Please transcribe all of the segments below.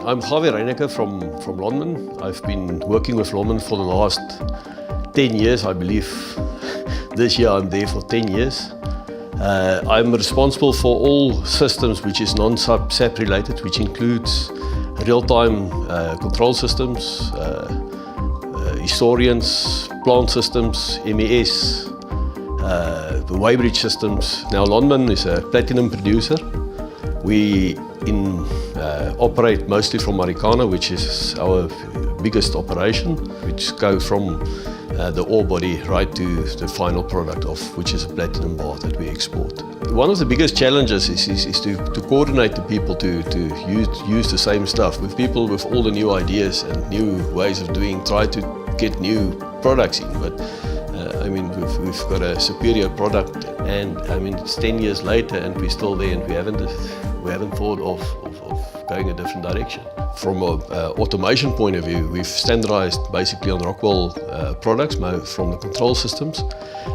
I'm Javier Reinecke from Lonmin. I've been working with Lonmin for the last 10 years, I believe. This year I'm there for 10 years. I'm responsible for all systems which is non-SAP related, which includes real-time control systems, historians, plant systems, MES, the weighbridge systems. Now Lonmin is a platinum producer. We operate mostly from Marikana, which is our biggest operation, which goes from the ore body right to the final product, which is a platinum bar that we export. One of the biggest challenges is to coordinate the people to use the same stuff. With people with all the new ideas and new ways of doing, try to get new products in. But I mean, we've got a superior product, and I mean, it's 10 years later and we're still there, and we haven't thought of going a different direction. From an automation point of view, we've standardized basically on Rockwell products from the control systems,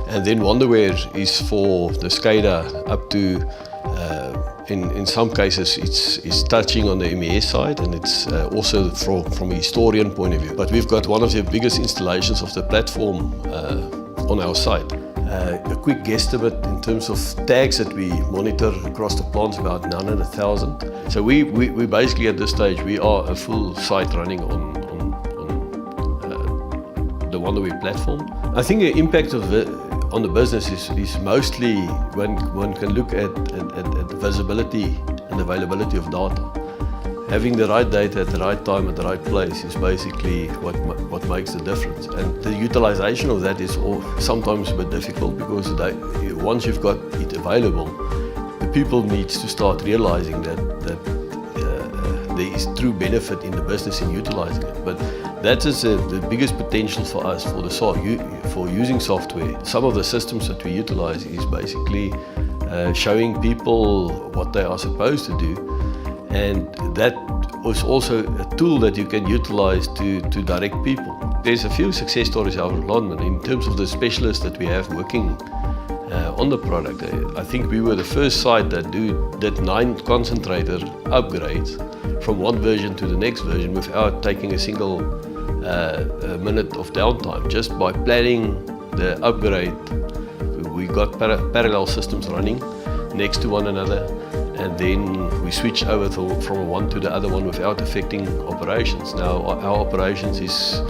and then Wonderware is for the SCADA up to, in some cases, it's touching on the MES side, and it's also from a historian point of view. But we've got one of the biggest installations of the platform on our site. A quick guesstimate in terms of tags that we monitor across the plants, about 900,000. So we basically at this stage, we are a full site running on the Wonderware platform. I think the impact on the business is mostly when one can look at the visibility and availability of data. Having the right data at the right time at the right place is basically what makes the difference. And the utilization of that is sometimes a bit difficult, because once you've got it available, the people need to start realizing that there is true benefit in the business in utilizing it. But that is the biggest potential for us for using software. Some of the systems that we utilize is basically showing people what they are supposed to do. And that was also a tool that you can utilize to direct people. There's a few success stories out of Lonmin in terms of the specialists that we have working on the product. I think we were the first site that did 9 concentrator upgrades from one version to the next version without taking a single minute of downtime. Just by planning the upgrade, we got parallel systems running next to one another, and then we switch over from one to the other one without affecting operations. Now our operations is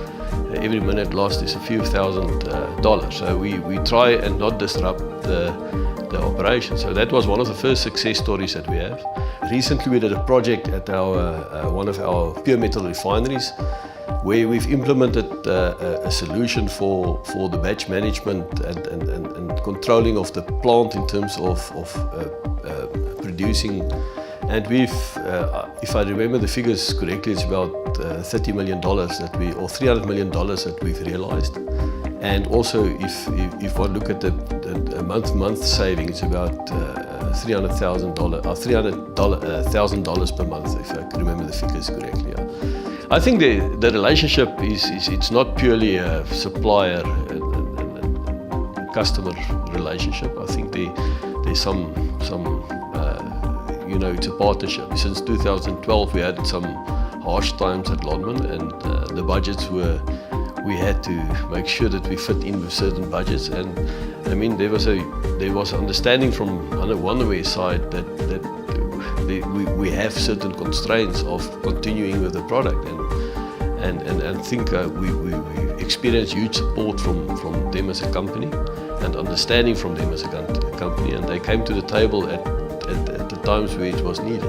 every minute lost is a few $1,000s. So we try and not disrupt the operation. So that was one of the first success stories that we have. Recently we did a project at one of our pure metal refineries, where we've implemented a solution for the batch management and controlling of the plant in terms of producing. And we've, if I remember the figures correctly, it's about $30 million or $300 million that we've realized. And also, if one look at the month saving, it's about $300,000 or $300,000 per month, if I can remember the figures correctly. Yeah. I think the relationship it's not purely a supplier and customer relationship. I think there's some it's a partnership. Since 2012 we had some harsh times at Lonmin, and the budgets we had to make sure that we fit in with certain budgets. And I mean, there was understanding from Wonderware side that we have certain constraints of continuing with the product, and I think we experienced huge support from them as a company, and understanding from them as a company, and they came to the table at the times where it was needed.